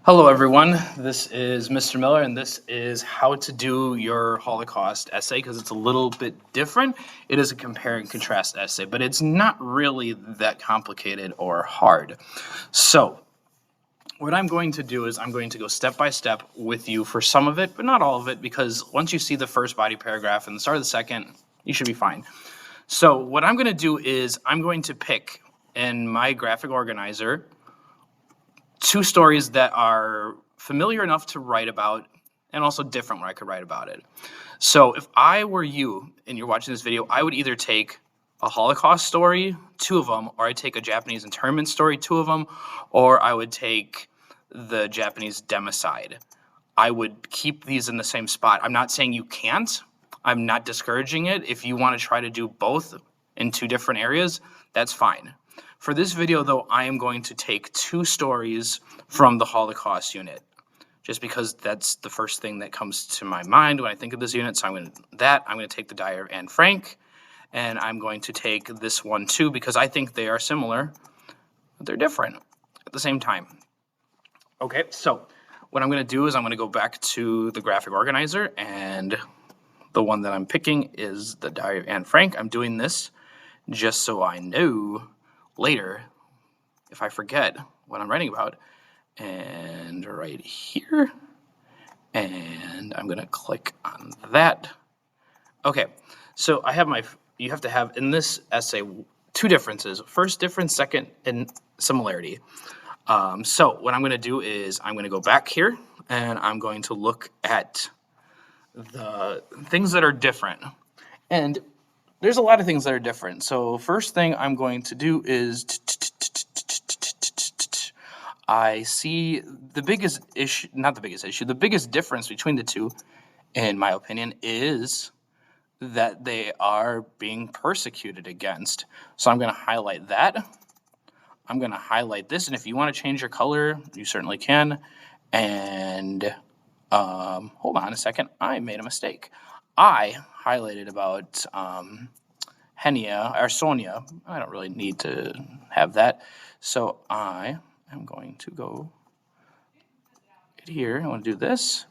Hello, everyone. This is Mr. Miller, and this is how to do your Holocaust essay because it's a little bit different. It is a compare and contrast essay, but it's not really that complicated or hard. So, what I'm going to do is I'm going to go step by step with you for some of it, but not all of it, because once you see the first body paragraph and the start of the second, you should be fine. So, what I'm going to do is I'm going to pick in my graphic organizer two stories that are familiar enough to write about and also different where I could write about it. So if I were you and you're watching this video, I would either take a Holocaust story, two of them, or I'd take a Japanese internment story, two of them, or I would take the Japanese democide. I would keep these in the same spot. I'm not saying you can't. I'm not discouraging it. If you want to try to do both in two different areas, that's fine. For this video, though, I am going to take two stories from the Holocaust unit, just because that's the first thing that comes to my mind when I think of this unit. So I'm going to take the Diary of Anne Frank, and I'm going to take this one too, because I think they are similar, but they're different at the same time. Okay, so what I'm going to do is I'm going to go back to the graphic organizer, and the one that I'm picking is the Diary of Anne Frank. I'm doing this just so I know later if I forget what I'm writing about. And right here, and I'm gonna click on that. Okay, so I have you have to have in this essay two differences: first difference, second, and similarity. So what I'm gonna do is I'm gonna go back here and I'm going to look at the things that are different. And there's a lot of things that are different. So first thing I'm going to do is I see the biggest issue, not the biggest issue, the biggest difference between the two, in my opinion, is that they are being persecuted against. So I'm going to highlight that. I'm going to highlight this, and if you want to change your color, you certainly can. And hold on a second, I made a mistake. I highlighted about Henia or Sonia. I don't really need to have that. So I am going to go here. I want to do this.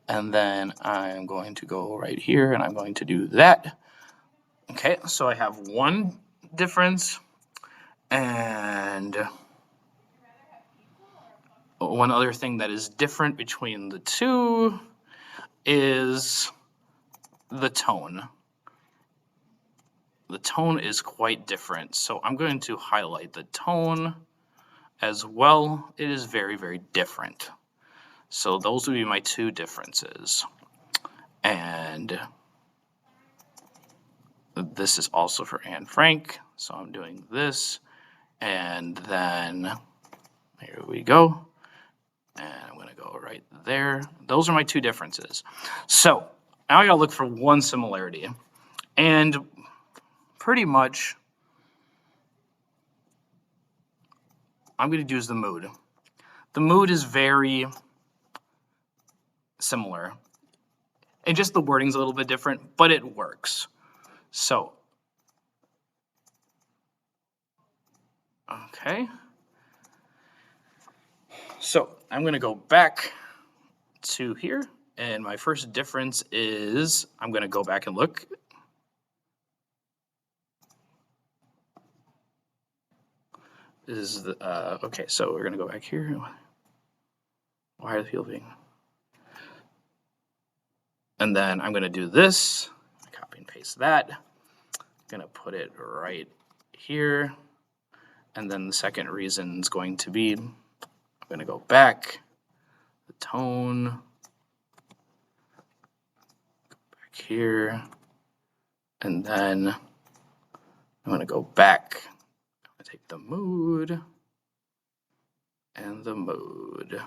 And then I'm going to go right here and I'm going to do that. Okay, so I have one difference and one other thing that is different between the two is the tone. The tone is quite different. So I'm going to highlight the tone as well. It is very, very different. So those would be my two differences. And this is also for Anne Frank. So I'm doing this. And then here we go. And I'm going to go right there. Those are my two differences. So now I got to look for one similarity. And pretty much I'm going to use the mood. The mood is very similar. And just the wording's a little bit different, but it works. So, okay. So I'm going to go back to here. And my first difference is I'm going to go back and look. Okay, so we're going to go back here. Why are the people being... And then I'm going to do this, copy and paste that. I'm going to put it right here. And then the second reason is going to be, I'm going to go back, the tone, back here, and then I'm going to go back. I'm going to take the mood and the mood.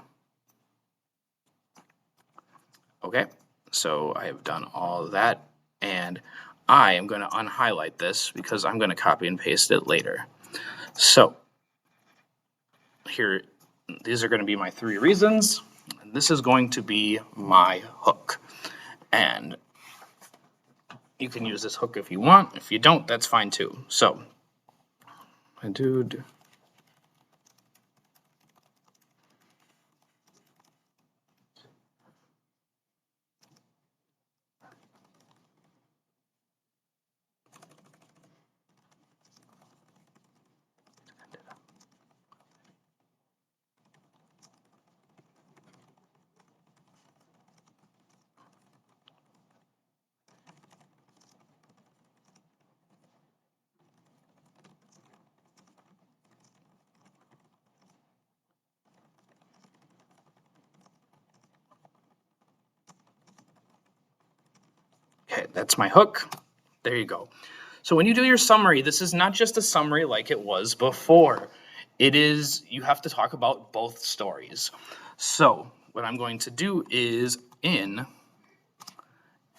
Okay. So I have done all of that, and I am going to unhighlight this because I'm going to copy and paste it later. So here, these are going to be my three reasons, and this is going to be my hook. And you can use this hook if you want. If you don't, that's fine too. So, my dude. Okay, that's my hook. There you go. So when you do your summary, this is not just a summary like it was before. It is, you have to talk about both stories. So what I'm going to do is in,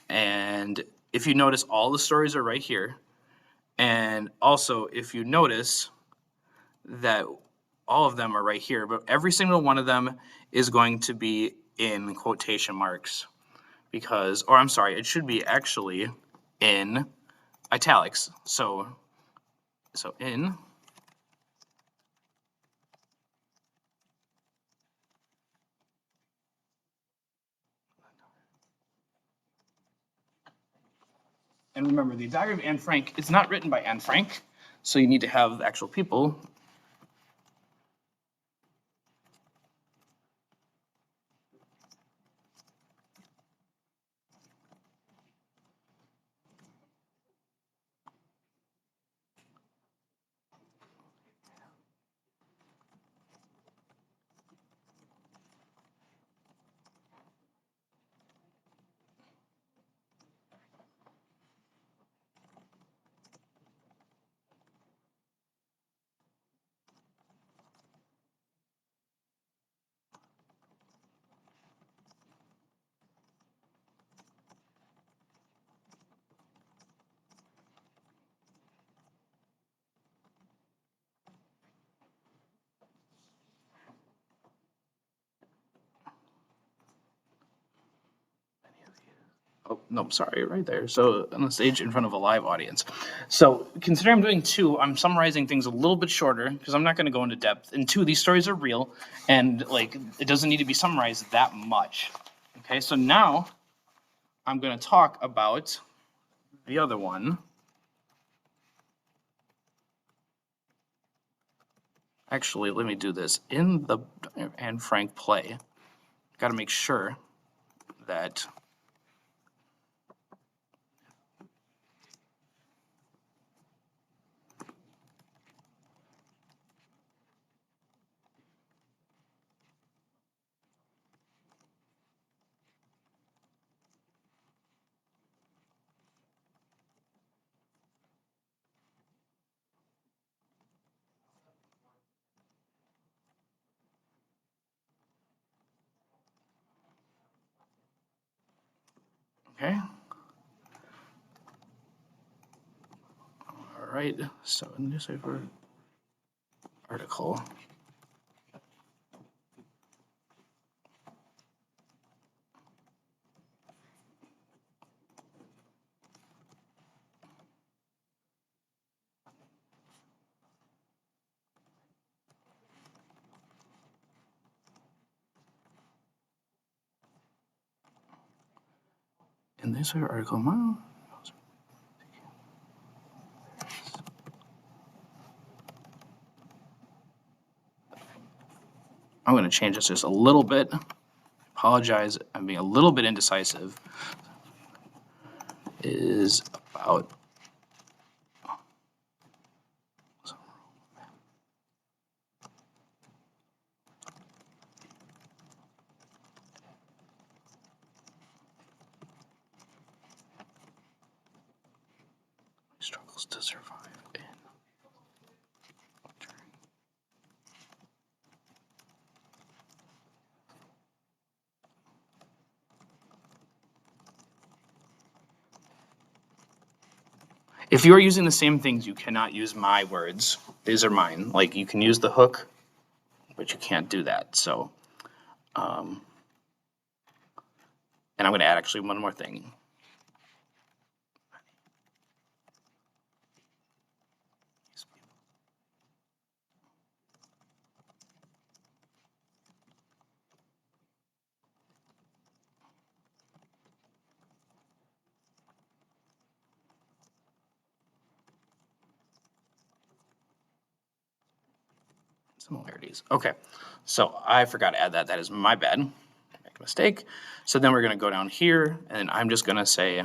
and if you notice, all the stories are right here. And also, if you notice that all of them are right here, but every single one of them is going to be in quotation marks because, or I'm sorry, it should be actually in italics. So in, and remember, the diary of Anne Frank is not written by Anne Frank, so you need to have the actual people. Oh, no, sorry, right there. So on the stage in front of a live audience. So considering I'm doing two, I'm summarizing things a little bit shorter because I'm not going to go into depth. And two, these stories are real, and like it doesn't need to be summarized that much. Okay, so now I'm going to talk about the other one. Actually, let me do this. In the Anne Frank play, got to make sure that okay. All right. So newspaper article. In this article, I'm going to change this just a little bit. Apologize, I'm being a little bit indecisive. Is about struggles to survive in. If you are using the same things, you cannot use my words. These are mine. Like you can use the hook, but you can't do that. So, and I'm going to add actually one more thing. Similarities. Okay, so I forgot to add that. That is my bad. Make a mistake. So then we're going to go down here, and I'm just going to say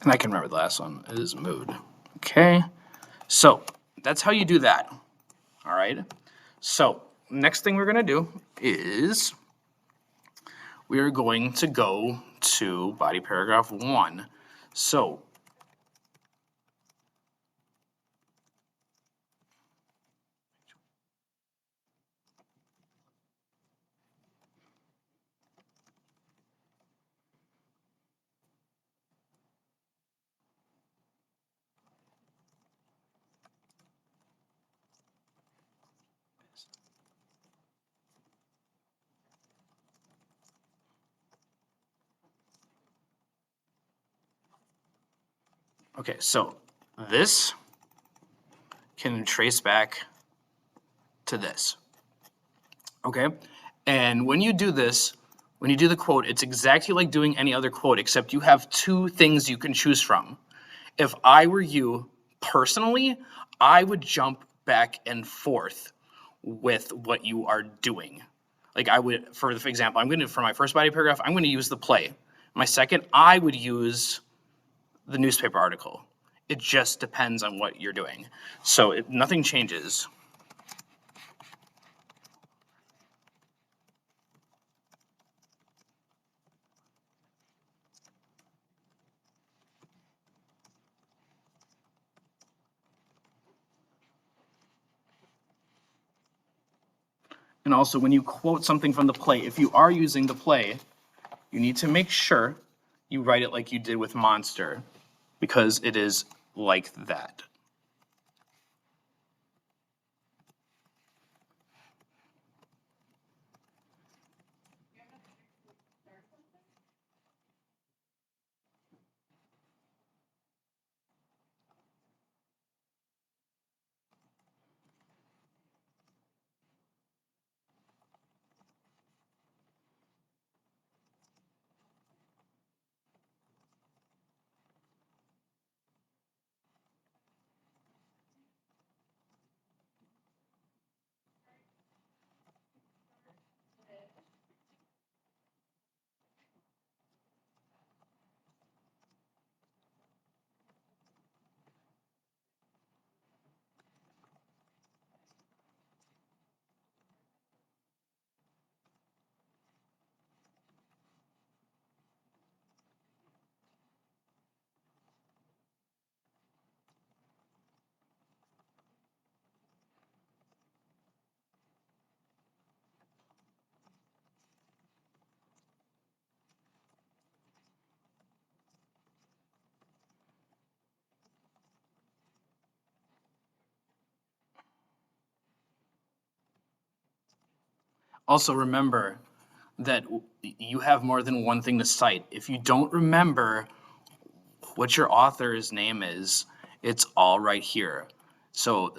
And I can remember the last one is mood. Okay, so that's how you do that. All right. So next thing we're gonna do is we are going to go to body paragraph 1. So okay, so this can trace back to this. Okay? And when you do this, when you do the quote, it's exactly like doing any other quote, except you have two things you can choose from. If I were you personally, I would jump back and forth with what you are doing. Like I would, for example, for my first body paragraph, I'm going to use the play. My second, I would use the newspaper article. It just depends on what you're doing. So nothing changes. And also, when you quote something from the play, if you are using the play, you need to make sure you write it like you did with Monster, because it is like that. Also, remember that you have more than one thing to cite. If you don't remember what your author's name is, it's all right here. So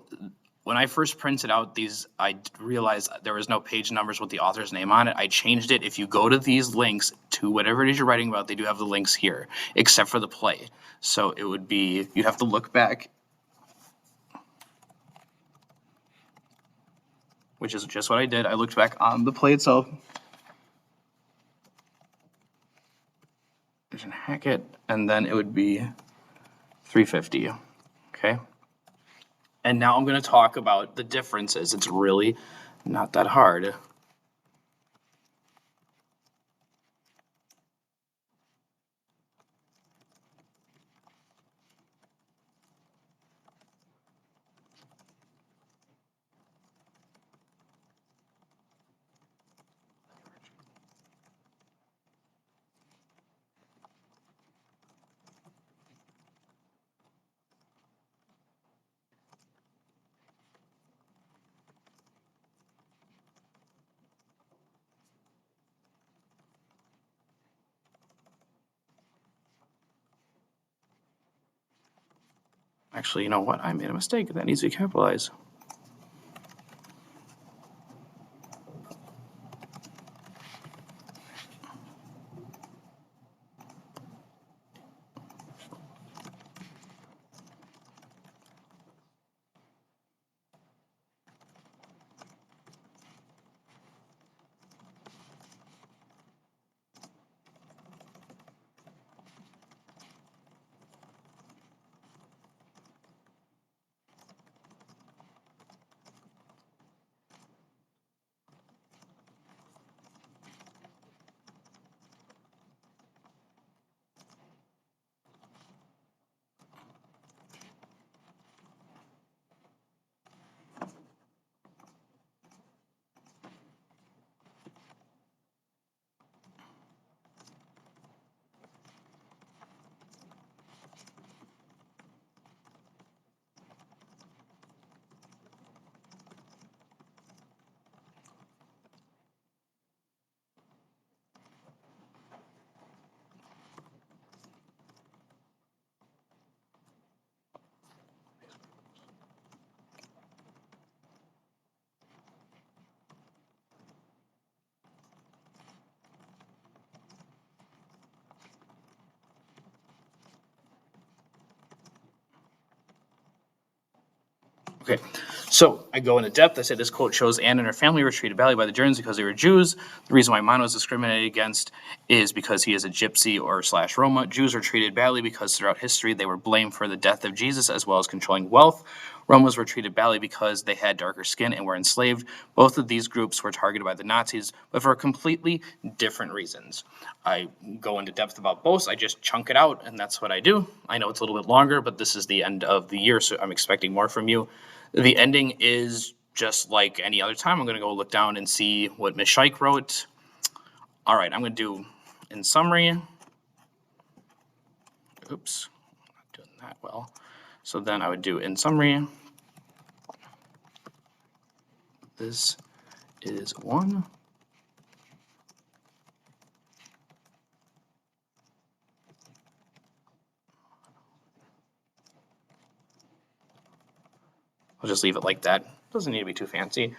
when I first printed out these, I realized there was no page numbers with the author's name on it. I changed it. If you go to these links to whatever it is you're writing about, they do have the links here, except for the play. So it would be, you have to look back, which is just what I did. I looked back on the play itself. There's an Hackett, and then it would be 350. Okay. And now I'm going to talk about the differences. It's really not that hard. Actually, you know what? I made a mistake. That needs to be capitalized. Okay, so I go into depth. I said this quote shows Anne and her family were treated badly by the Germans because they were Jews. The reason why Mano is discriminated against is because he is a gypsy or slash Roma. Jews are treated badly because throughout history they were blamed for the death of Jesus as well as controlling wealth. Romans were treated badly because they had darker skin and were enslaved. Both of these groups were targeted by the Nazis, but for completely different reasons. I go into depth about both. I just chunk it out, and that's what I do. I know it's a little bit longer, but this is the end of the year, so I'm expecting more from you. The ending is just like any other time. I'm going to go look down and see what Miss Scheich wrote. All right, I'm going to do in summary. Oops, not doing that well. So then I would do in summary. This is one. I'll just leave it like that. Doesn't need to be too fancy.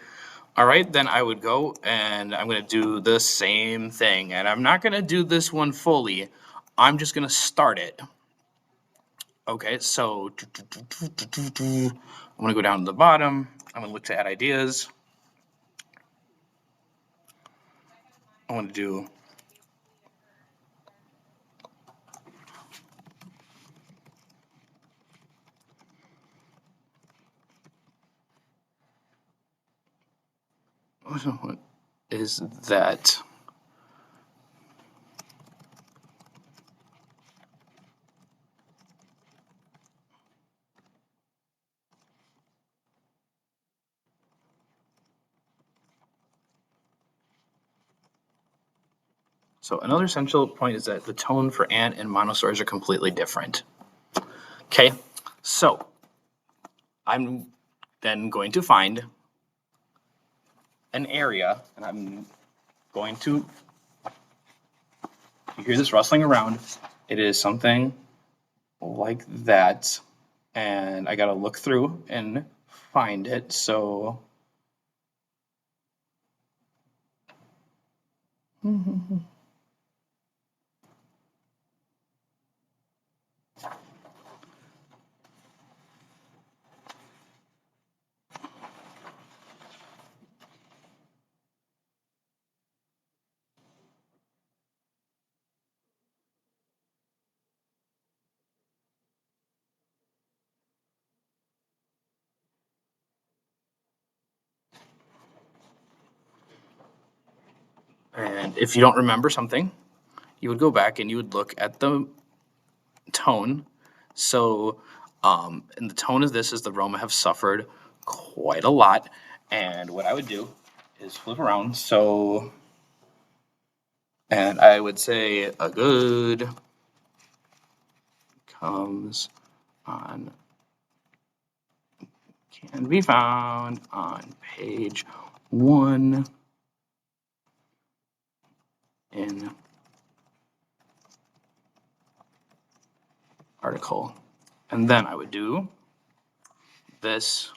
All right, then I would go and I'm going to do the same thing. And I'm not going to do this one fully. I'm just going to start it. Okay, so I'm going to go down to the bottom. I'm going to look to add ideas. I want to do what is that? So another essential point is that the tone for ant and monosaurs are completely different. Okay, so I'm then going to find an area, and I'm going to, you hear this rustling around, it is something like that, and I gotta look through and find it, so. And if you don't remember something, you would go back and you would look at the tone. So, and the tone of this is the Roma have suffered quite a lot. And what I would do is flip around. So, and I would say a good comes on, can be found on page 1 in article. And then I would do this.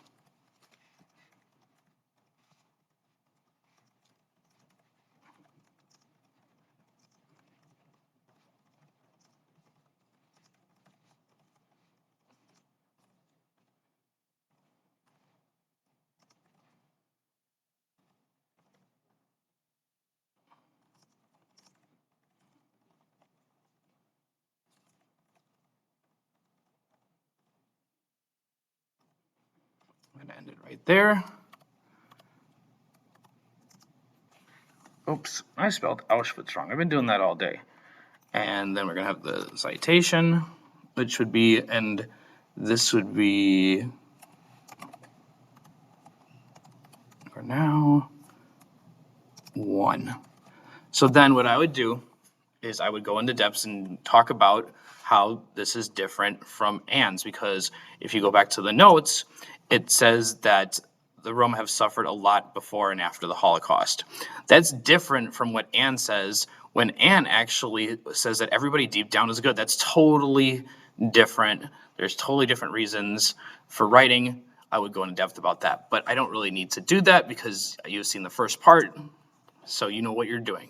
I'm going to end it right there. Oops, I spelled Auschwitz wrong. I've been doing that all day. And then we're going to have the citation, which would be, and this would be, for now, 1. So then what I would do is I would go into depths and talk about how this is different from Anne's, because if you go back to the notes, it says that the Roma have suffered a lot before and after the Holocaust. That's different from what Anne says when Anne actually says that everybody deep down is good. That's totally different. There's totally different reasons for writing. I would go into depth about that, but I don't really need to do that because you've seen the first part, so you know what you're doing.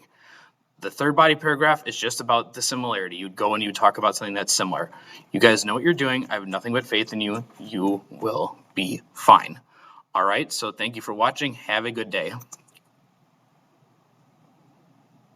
The third body paragraph is just about the similarity. You'd go and you talk about something that's similar. You guys know what you're doing. I have nothing but faith in you. You will be fine. All right, so thank you for watching. Have a good day.